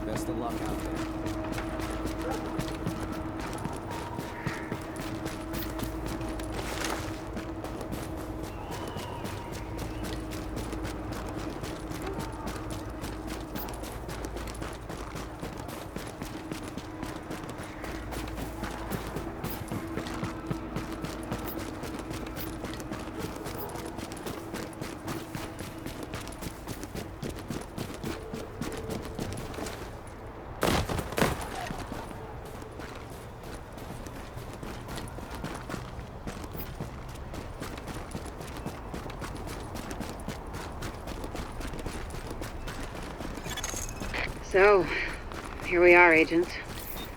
Best of luck out there. So, here we are, agents.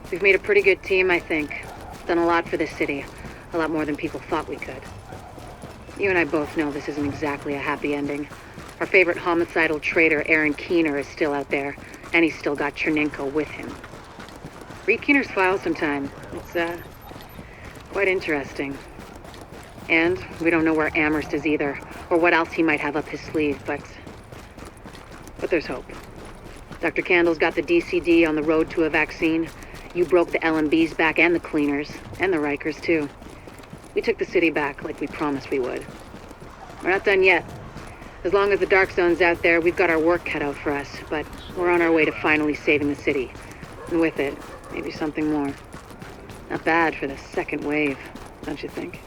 We've made a pretty good team, I think. Done a lot for this city. A lot more than people thought we could. You and I both know this isn't exactly a happy ending. Our favorite homicidal traitor, Aaron Keener, is still out there, and he's still got Chernenko with him. Read Keener's file sometime. It's, quite interesting. And we don't know where Amherst is either, or what else he might have up his sleeve, but there's hope. Dr. Candle's got the DCD on the road to a vaccine. You broke the LMB's back and the cleaners, and the Rikers too. We took the city back like we promised we would. We're not done yet. As long as the Darkstone's out there, we've got our work cut out for us, but we're on our way to finally saving the city. And with it, maybe something more. Not bad for the second wave, don't you think?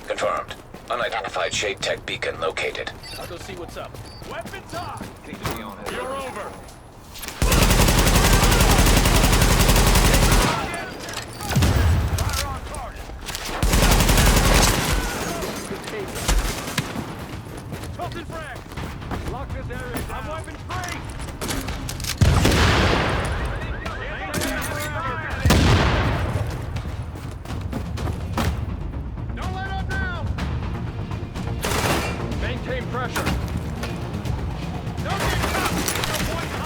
Confirmed. Unidentified Shade Tech beacon located. I'll go see what's up. Weapons hot! You're over! Fire on target! Tilted frag! Lock this area down. I'm weapon free! Don't let up now! Maintain pressure. Don't get caught!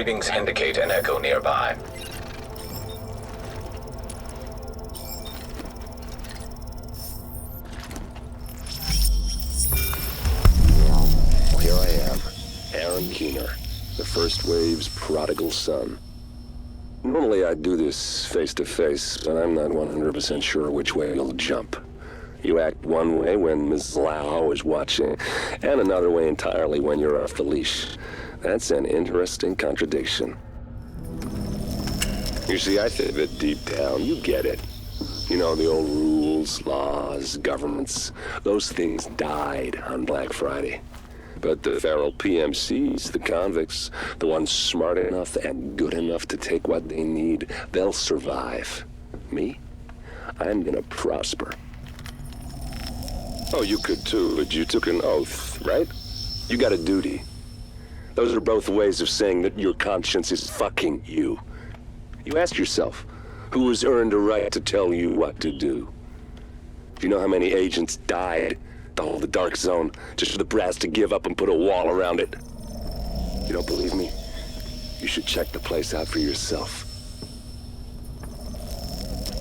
Readings indicate an echo nearby. Here I am, Aaron Keener, the First Wave's prodigal son. Normally I'd do this face-to-face, but I'm not 100% sure which way you'll jump. You act one way when Ms. Lau is watching, and another way entirely when you're off the leash. That's an interesting contradiction. You see, I think that deep down, you get it. You know, the old rules, laws, governments, those things died on Black Friday. But the feral PMCs, the convicts, the ones smart enough and good enough to take what they need, they'll survive. Me? I'm gonna prosper. Oh, you could too, but you took an oath, right? You got a duty. Those are both ways of saying that your conscience is fucking you. You ask yourself, who has earned a right to tell you what to do? Do you know how many agents died to hold the Dark Zone just for the brass to give up and put a wall around it? You don't believe me? You should check the place out for yourself.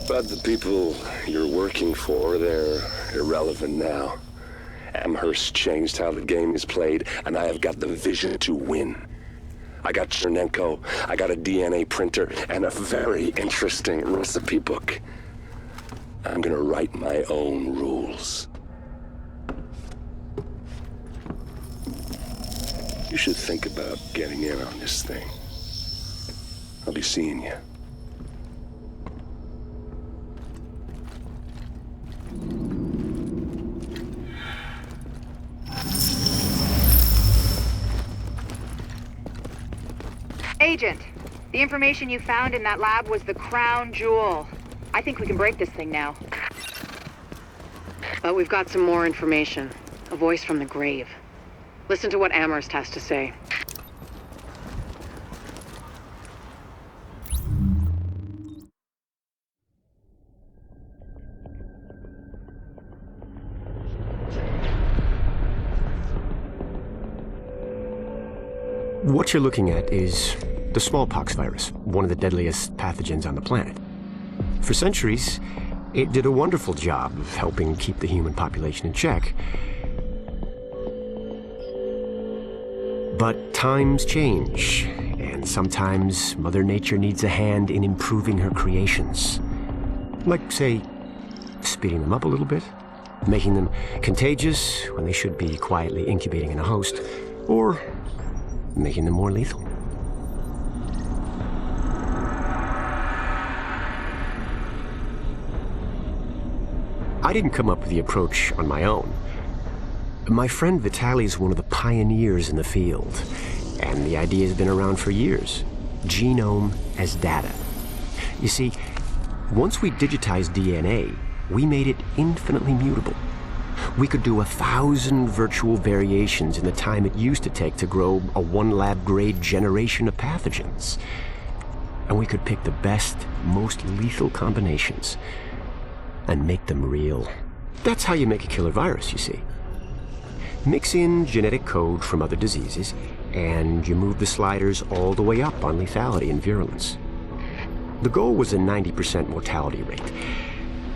But the people you're working for, they're irrelevant now. Amherst changed how the game is played, and I have got the vision to win. I got Chernenko, I got a DNA printer, and a very interesting recipe book. I'm gonna write my own rules. You should think about getting in on this thing. I'll be seeing you. Agent, the information you found in that lab was the crown jewel. I think we can break this thing now. But we've got some more information. A voice from the grave. Listen to what Amherst has to say. What you're looking at is the smallpox virus, one of the deadliest pathogens on the planet. For centuries, it did a wonderful job of helping keep the human population in check. But times change, and sometimes Mother Nature needs a hand in improving her creations. Like, say, speeding them up a little bit, making them contagious when they should be quietly incubating in a host, or making them more lethal. I didn't come up with the approach on my own. My friend Vitaly's one of the pioneers in the field, and the idea has been around for years. Genome as data. You see, once we digitized DNA, we made it infinitely mutable. We could do 1,000 virtual variations in the time it used to take to grow a 1 lab-grade generation of pathogens. And we could pick the best, most lethal combinations and make them real. That's how you make a killer virus, you see. Mix in genetic code from other diseases, and you move the sliders all the way up on lethality and virulence. The goal was a 90% mortality rate.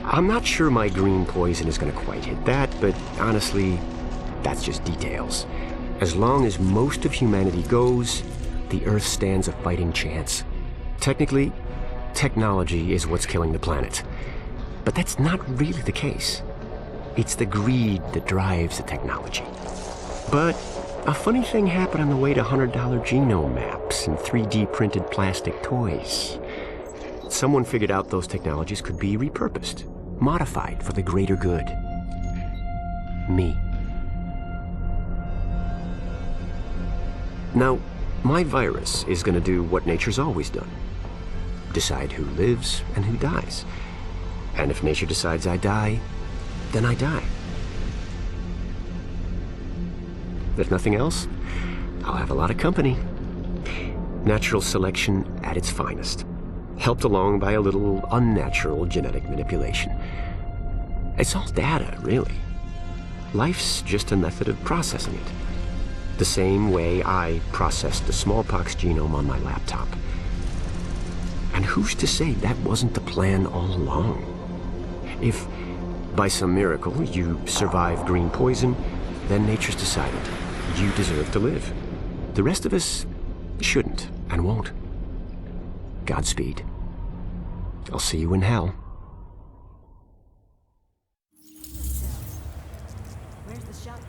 I'm not sure my green poison is going to quite hit that, but honestly, that's just details. As long as most of humanity goes, the Earth stands a fighting chance. Technically, technology is what's killing the planet. But that's not really the case. It's the greed that drives the technology. But a funny thing happened on the way to $100 genome maps and 3D printed plastic toys. Someone figured out those technologies could be repurposed, modified for the greater good. Me. Now, my virus is going to do what nature's always done. Decide who lives and who dies. And if nature decides I die, then I die. If nothing else, I'll have a lot of company. Natural selection at its finest, helped along by a little unnatural genetic manipulation. It's all data, really. Life's just a method of processing it. The same way I processed the smallpox genome on my laptop. And who's to say that wasn't the plan all along? If, by some miracle, you survive green poison, then nature's decided you deserve to live. The rest of us shouldn't and won't. Godspeed. I'll see you in hell. Where's the shotgun?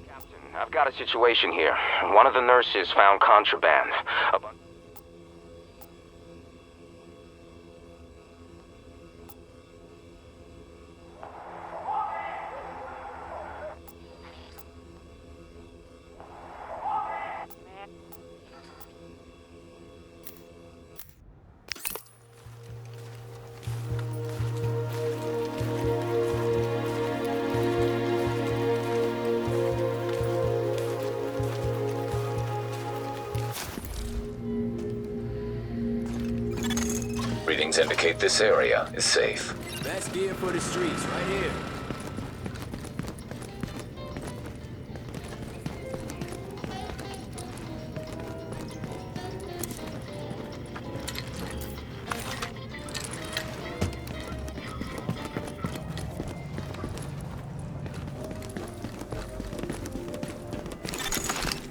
Captain, I've got a situation here. One of the nurses found contraband. Readings indicate this area is safe. Best gear for the streets, right here.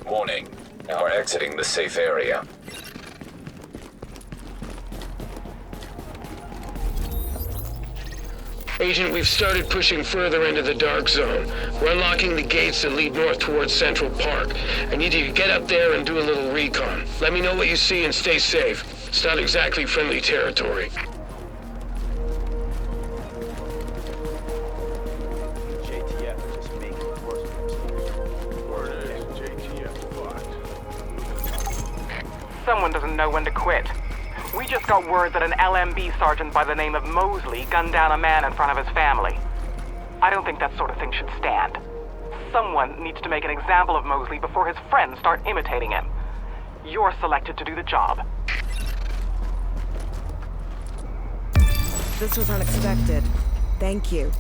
Warning. Now we're exiting the safe area. Agent, we've started pushing further into the dark zone. We're unlocking the gates that lead north towards Central Park. I need you to get up there and do a little recon. Let me know what you see and stay safe. It's not exactly friendly territory. JTF just making it worse. Word is JTF fucked. Someone doesn't know when to quit. We just got word that an LMB sergeant by the name of Mosley gunned down a man in front of his family. I don't think that sort of thing should stand. Someone needs to make an example of Mosley before his friends start imitating him. You're selected to do the job. This was unexpected. Thank you.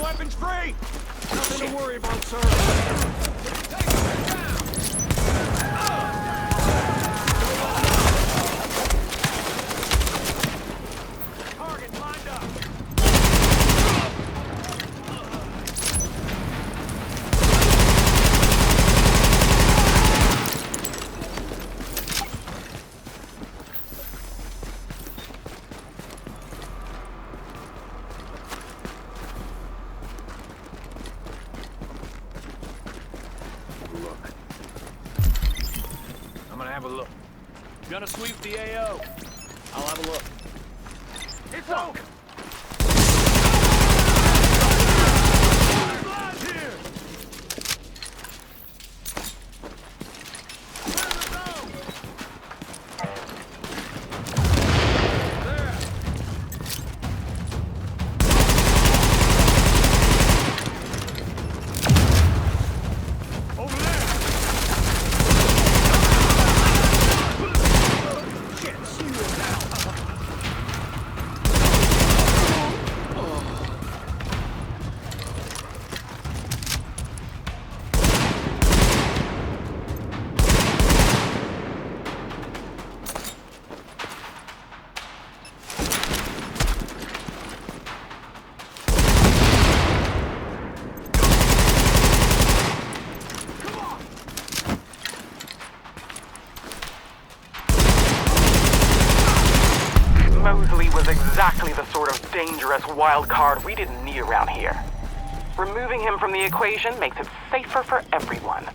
Weapons free! Nothing to worry about, sir. Target lined up. Have a look. Gonna sweep the AO. I'll have a look. Smoke! Mosley was exactly the sort of dangerous wild card we didn't need around here. Removing him from the equation makes it safer for everyone.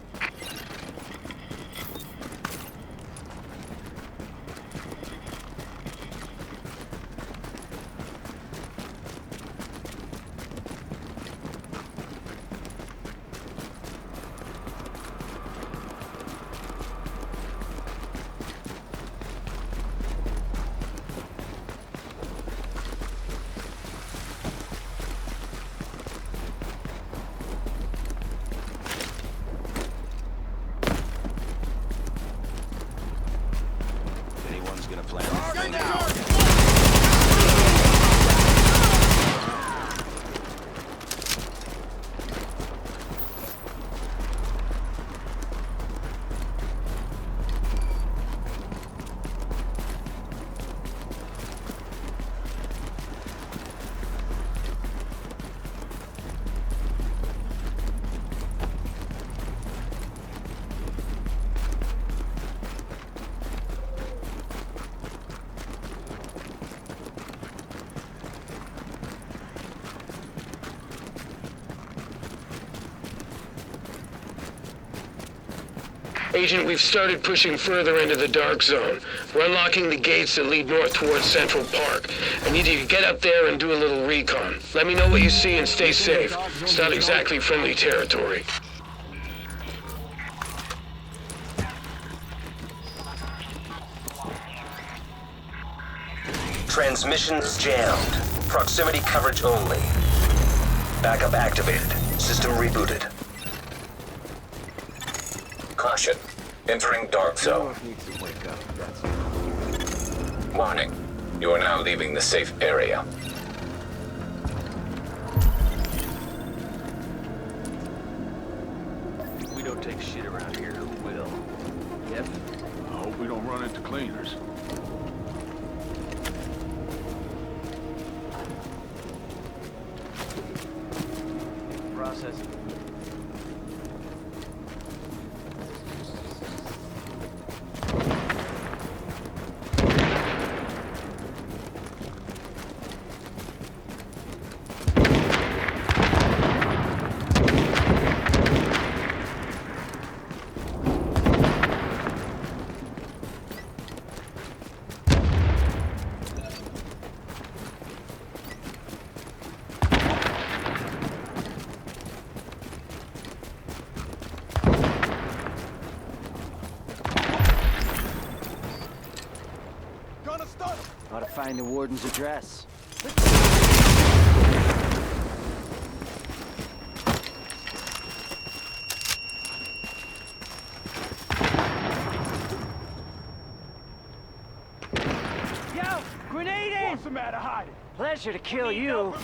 Anyone's gonna plan this thing out. Agent, we've started pushing further into the dark zone. We're unlocking the gates that lead north towards Central Park. I need you to get up there and do a little recon. Let me know what you see and stay safe. It's not exactly friendly territory. Transmissions jammed. Proximity coverage only. Backup activated. System rebooted. Caution. Entering dark zone. Warning. You are now leaving the safe area. We don't take shit around here, who will? Yep. I hope we don't run into cleaners. Processing. Ought to find the warden's address. Yo! Grenade! What's the matter? Hide it! Pleasure to kill you.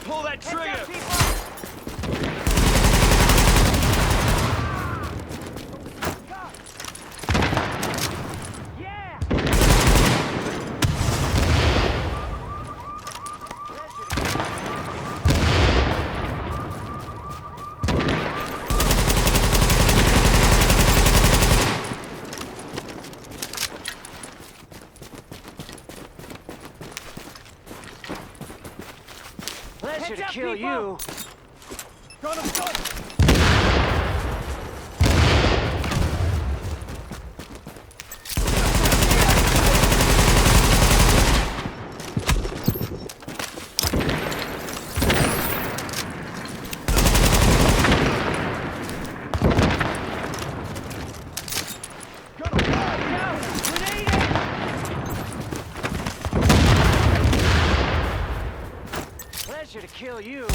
pull that trigger! Pleasure to kill you. Pleasure to kill you.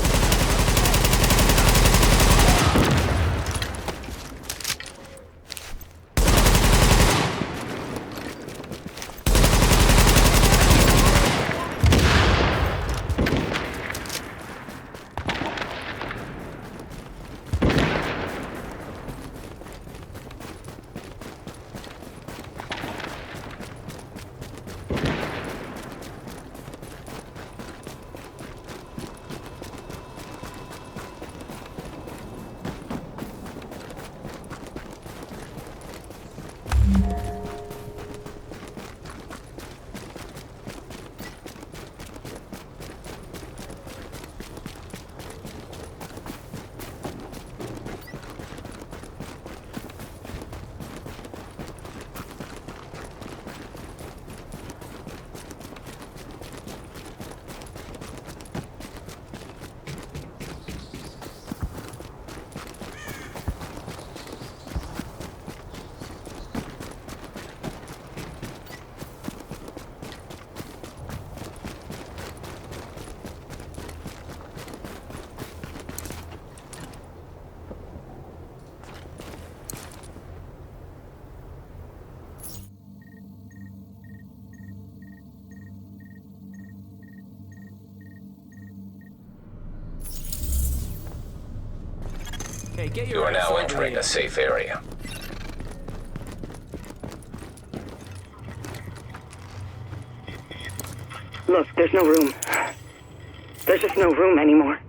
Hey, get You your are ass now over entering here. a safe area. Look, there's no room. There's just no room anymore.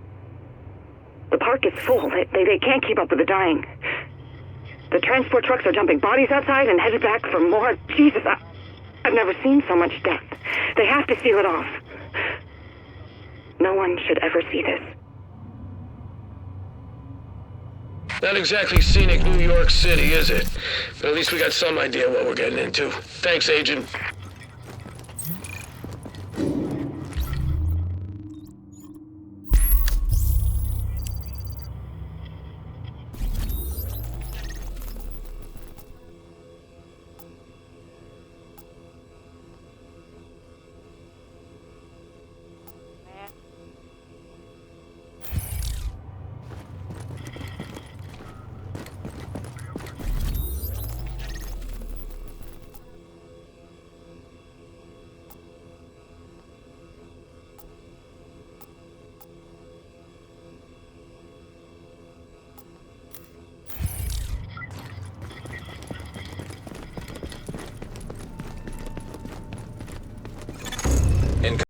The park is full. They can't keep up with the dying. The transport trucks are dumping bodies outside and headed back for more. Jesus, I've never seen so much death. They have to seal it off. No one should ever see this. Not exactly scenic New York City, is it? But at least we got some idea what we're getting into. Thanks, Agent.